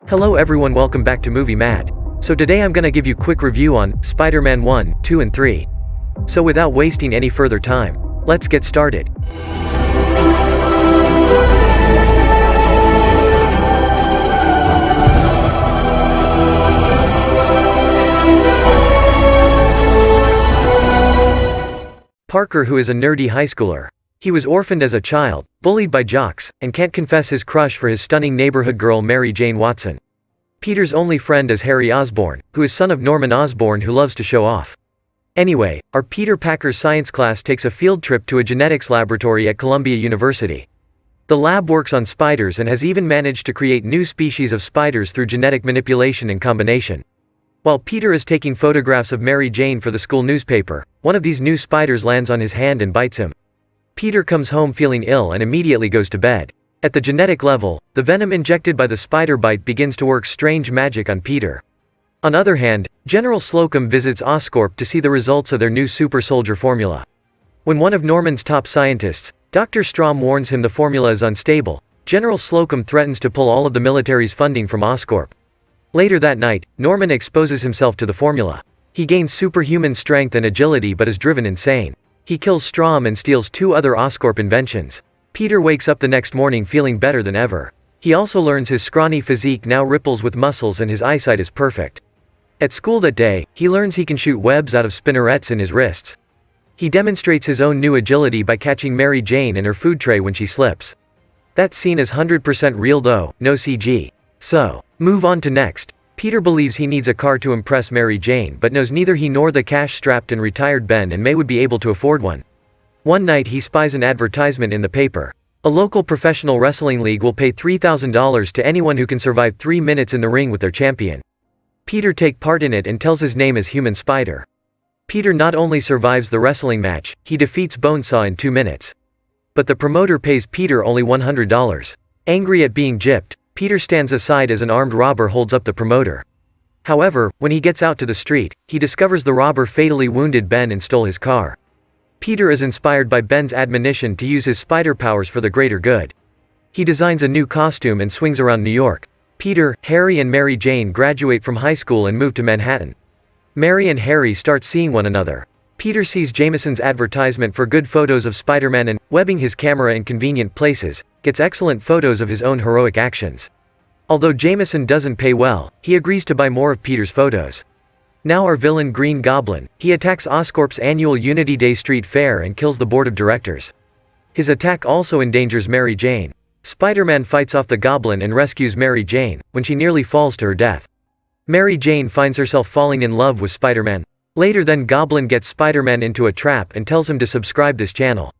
Hello everyone, welcome back to Movie Mad. So today I'm gonna give you quick review on Spider-Man 1, 2 and 3. So without wasting any further time, let's get started. Parker, who is a nerdy high schooler. He was orphaned as a child, bullied by jocks, and can't confess his crush for his stunning neighborhood girl Mary Jane Watson. Peter's only friend is Harry Osborn, who is son of Norman Osborn, who loves to show off. Anyway, our Peter Parker's science class takes a field trip to a genetics laboratory at Columbia University. The lab works on spiders and has even managed to create new species of spiders through genetic manipulation and combination. While Peter is taking photographs of Mary Jane for the school newspaper, one of these new spiders lands on his hand and bites him. Peter comes home feeling ill and immediately goes to bed. At the genetic level, the venom injected by the spider bite begins to work strange magic on Peter. On the other hand, General Slocum visits Oscorp to see the results of their new super soldier formula. When one of Norman's top scientists, Dr. Strom, warns him the formula is unstable, General Slocum threatens to pull all of the military's funding from Oscorp. Later that night, Norman exposes himself to the formula. He gains superhuman strength and agility but is driven insane. He kills Strom and steals two other Oscorp inventions. Peter wakes up the next morning feeling better than ever. He also learns his scrawny physique now ripples with muscles and his eyesight is perfect. At school that day, he learns he can shoot webs out of spinnerets in his wrists. He demonstrates his own new agility by catching Mary Jane in her food tray when she slips. That scene is 100% real though, no CG. So, move on to next. Peter believes he needs a car to impress Mary Jane but knows neither he nor the cash-strapped and retired Ben and May would be able to afford one. One night he spies an advertisement in the paper. A local professional wrestling league will pay $3,000 to anyone who can survive 3 minutes in the ring with their champion. Peter takes part in it and tells his name as Human Spider. Peter not only survives the wrestling match, he defeats Bonesaw in 2 minutes. But the promoter pays Peter only $100. Angry at being gypped, Peter stands aside as an armed robber holds up the promoter. However, when he gets out to the street, he discovers the robber fatally wounded Ben and stole his car. Peter is inspired by Ben's admonition to use his spider powers for the greater good. He designs a new costume and swings around New York. Peter, Harry and Mary Jane graduate from high school and move to Manhattan. Mary and Harry start seeing one another. Peter sees Jameson's advertisement for good photos of Spider-Man and, webbing his camera in convenient places, gets excellent photos of his own heroic actions. Although Jameson doesn't pay well, he agrees to buy more of Peter's photos. Now our villain Green Goblin, he attacks Oscorp's annual Unity Day street fair and kills the board of directors. His attack also endangers Mary Jane. Spider-Man fights off the Goblin and rescues Mary Jane, when she nearly falls to her death. Mary Jane finds herself falling in love with Spider-Man. Later then Goblin gets Spider-Man into a trap and tells him to subscribe this channel.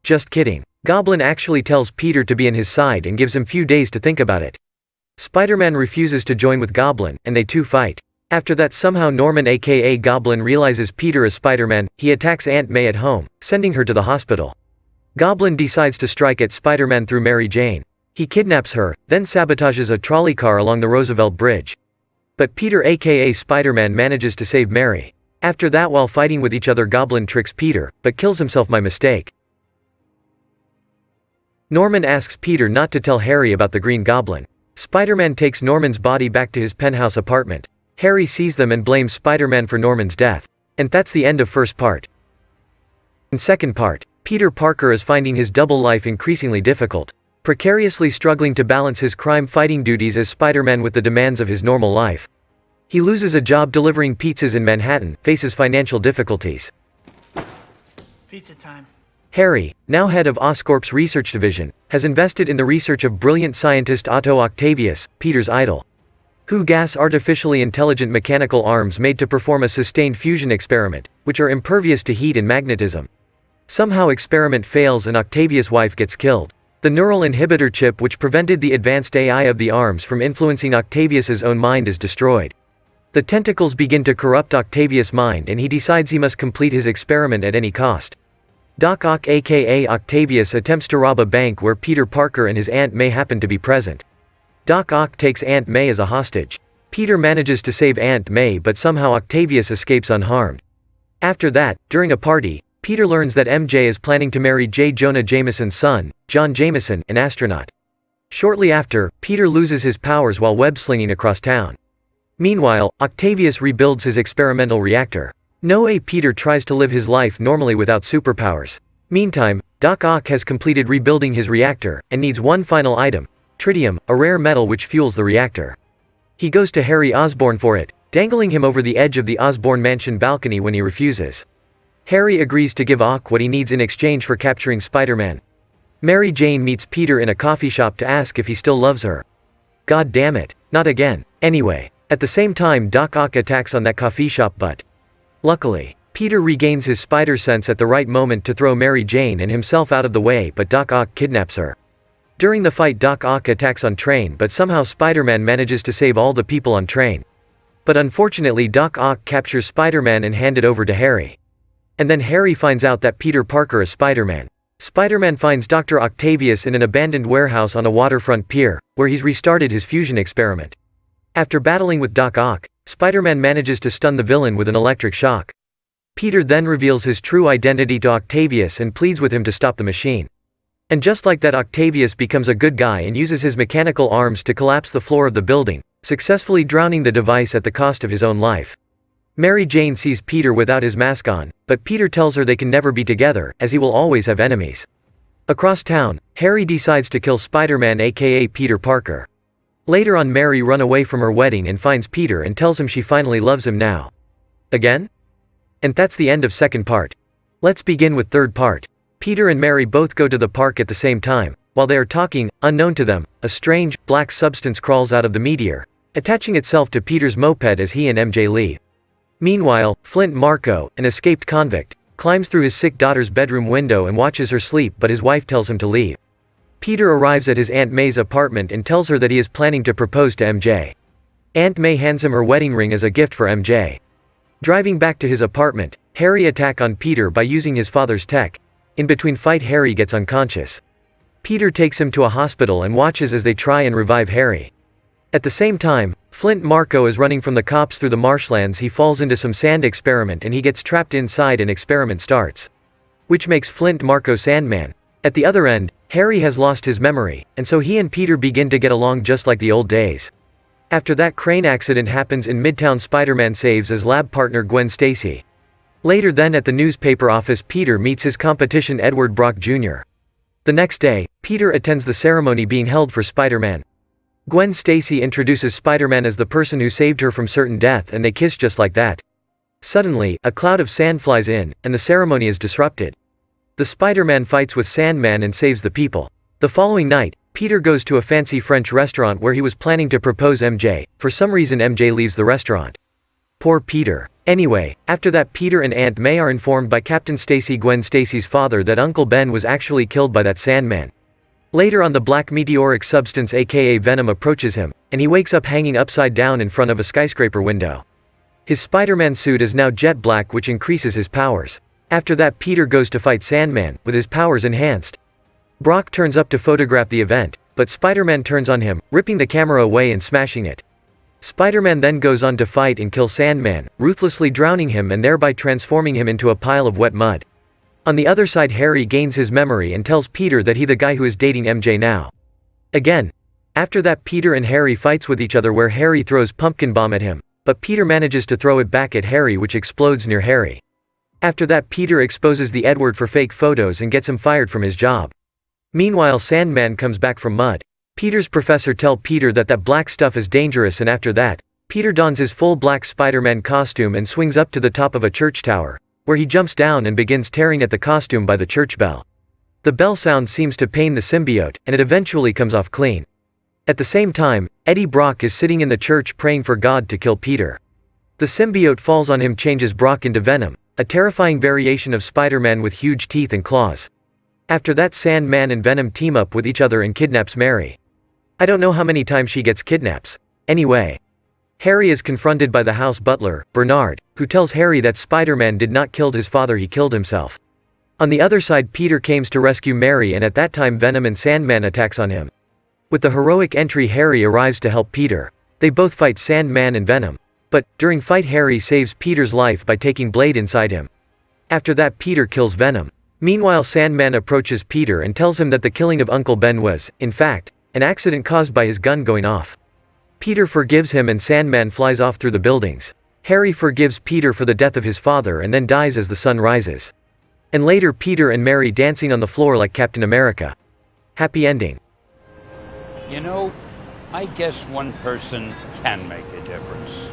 Just kidding. Goblin actually tells Peter to be on his side and gives him few days to think about it. Spider-Man refuses to join with Goblin, and they two fight. After that somehow Norman aka Goblin realizes Peter is Spider-Man, he attacks Aunt May at home, sending her to the hospital. Goblin decides to strike at Spider-Man through Mary Jane. He kidnaps her, then sabotages a trolley car along the Roosevelt Bridge. But Peter aka Spider-Man manages to save Mary. After that while fighting with each other Goblin tricks Peter, but kills himself by mistake. Norman asks Peter not to tell Harry about the Green Goblin. Spider-Man takes Norman's body back to his penthouse apartment. Harry sees them and blames Spider-Man for Norman's death. And that's the end of first part. In second part, Peter Parker is finding his double life increasingly difficult, precariously struggling to balance his crime-fighting duties as Spider-Man with the demands of his normal life. He loses a job delivering pizzas in Manhattan, faces financial difficulties. Pizza time. Harry, now head of Oscorp's research division, has invested in the research of brilliant scientist Otto Octavius, Peter's idol. Who gas artificially intelligent mechanical arms made to perform a sustained fusion experiment, which are impervious to heat and magnetism. Somehow experiment fails and Octavius' wife gets killed. The neural inhibitor chip which prevented the advanced AI of the arms from influencing Octavius's own mind is destroyed. The tentacles begin to corrupt Octavius' mind and he decides he must complete his experiment at any cost. Doc Ock aka Octavius attempts to rob a bank where Peter Parker and his Aunt May happen to be present. Doc Ock takes Aunt May as a hostage. Peter manages to save Aunt May but somehow Octavius escapes unharmed. After that, during a party, Peter learns that MJ is planning to marry J. Jonah Jameson's son, John Jameson, an astronaut. Shortly after, Peter loses his powers while web-slinging across town. Meanwhile, Octavius rebuilds his experimental reactor. No way Peter tries to live his life normally without superpowers. Meantime, Doc Ock has completed rebuilding his reactor, and needs one final item, tritium, a rare metal which fuels the reactor. He goes to Harry Osborn for it, dangling him over the edge of the Osborn mansion balcony when he refuses. Harry agrees to give Ock what he needs in exchange for capturing Spider-Man. Mary Jane meets Peter in a coffee shop to ask if he still loves her. God damn it, not again. Anyway, at the same time Doc Ock attacks on that coffee shop but luckily, Peter regains his spider sense at the right moment to throw Mary Jane and himself out of the way, but Doc Ock kidnaps her. During the fight Doc Ock attacks on train, but somehow Spider-Man manages to save all the people on train. But unfortunately Doc Ock captures Spider-Man and hands it over to Harry. And then Harry finds out that Peter Parker is Spider-Man. Spider-Man finds Dr. Octavius in an abandoned warehouse on a waterfront pier, where he's restarted his fusion experiment. After battling with Doc Ock, Spider-Man manages to stun the villain with an electric shock. Peter then reveals his true identity to Octavius and pleads with him to stop the machine. And just like that, Octavius becomes a good guy and uses his mechanical arms to collapse the floor of the building, successfully drowning the device at the cost of his own life. Mary Jane sees Peter without his mask on, but Peter tells her they can never be together, as he will always have enemies. Across town, Harry decides to kill Spider-Man aka Peter Parker. Later on Mary runs away from her wedding and finds Peter and tells him she finally loves him now. Again? And that's the end of second part. Let's begin with third part. Peter and Mary both go to the park at the same time. While they are talking, unknown to them, a strange, black substance crawls out of the meteor, attaching itself to Peter's moped as he and MJ leave. Meanwhile, Flint Marko, an escaped convict, climbs through his sick daughter's bedroom window and watches her sleep, but his wife tells him to leave. Peter arrives at his Aunt May's apartment and tells her that he is planning to propose to MJ. Aunt May hands him her wedding ring as a gift for MJ. Driving back to his apartment, Harry attacks on Peter by using his father's tech. In between fight Harry gets unconscious. Peter takes him to a hospital and watches as they try and revive Harry. At the same time, Flint Marko is running from the cops through the marshlands. He falls into some sand experiment and he gets trapped inside and experiment starts. Which makes Flint Marko Sandman. At the other end, Harry has lost his memory, and so he and Peter begin to get along just like the old days. After that crane accident happens in Midtown, Spider-Man saves his lab partner Gwen Stacy. Later then at the newspaper office Peter meets his competition Edward Brock Jr. The next day, Peter attends the ceremony being held for Spider-Man. Gwen Stacy introduces Spider-Man as the person who saved her from certain death and they kiss just like that. Suddenly, a cloud of sand flies in, and the ceremony is disrupted. The Spider-Man fights with Sandman and saves the people. The following night, Peter goes to a fancy French restaurant where he was planning to propose MJ. For some reason MJ leaves the restaurant. Poor Peter. Anyway, after that Peter and Aunt May are informed by Captain Stacy, Gwen Stacy's father, that Uncle Ben was actually killed by that Sandman. Later on, the black meteoric substance aka Venom approaches him, and he wakes up hanging upside down in front of a skyscraper window. His Spider-Man suit is now jet black, which increases his powers. After that Peter goes to fight Sandman, with his powers enhanced. Brock turns up to photograph the event, but Spider-Man turns on him, ripping the camera away and smashing it. Spider-Man then goes on to fight and kill Sandman, ruthlessly drowning him and thereby transforming him into a pile of wet mud. On the other side Harry gains his memory and tells Peter that he's the guy who is dating MJ now. Again. After that Peter and Harry fights with each other where Harry throws pumpkin bomb at him, but Peter manages to throw it back at Harry, which explodes near Harry. After that Peter exposes the Edward for fake photos and gets him fired from his job. Meanwhile Sandman comes back from mud. Peter's professor tells Peter that black stuff is dangerous, and after that, Peter dons his full black Spider-Man costume and swings up to the top of a church tower, where he jumps down and begins tearing at the costume by the church bell. The bell sound seems to pain the symbiote, and it eventually comes off clean. At the same time, Eddie Brock is sitting in the church praying for God to kill Peter. The symbiote falls on him, changes Brock into Venom, a terrifying variation of Spider-Man with huge teeth and claws. After that Sandman and Venom team up with each other and kidnaps Mary. I don't know how many times she gets kidnapped. Anyway. Harry is confronted by the house butler, Bernard, who tells Harry that Spider-Man did not kill his father, he killed himself. On the other side Peter comes to rescue Mary, and at that time Venom and Sandman attacks on him. With the heroic entry Harry arrives to help Peter. They both fight Sandman and Venom. But, during fight Harry saves Peter's life by taking Blade inside him. After that Peter kills Venom. Meanwhile Sandman approaches Peter and tells him that the killing of Uncle Ben was, in fact, an accident caused by his gun going off. Peter forgives him and Sandman flies off through the buildings. Harry forgives Peter for the death of his father and then dies as the sun rises. And later Peter and Mary dancing on the floor like Captain America. Happy ending. You know, I guess one person can make a difference.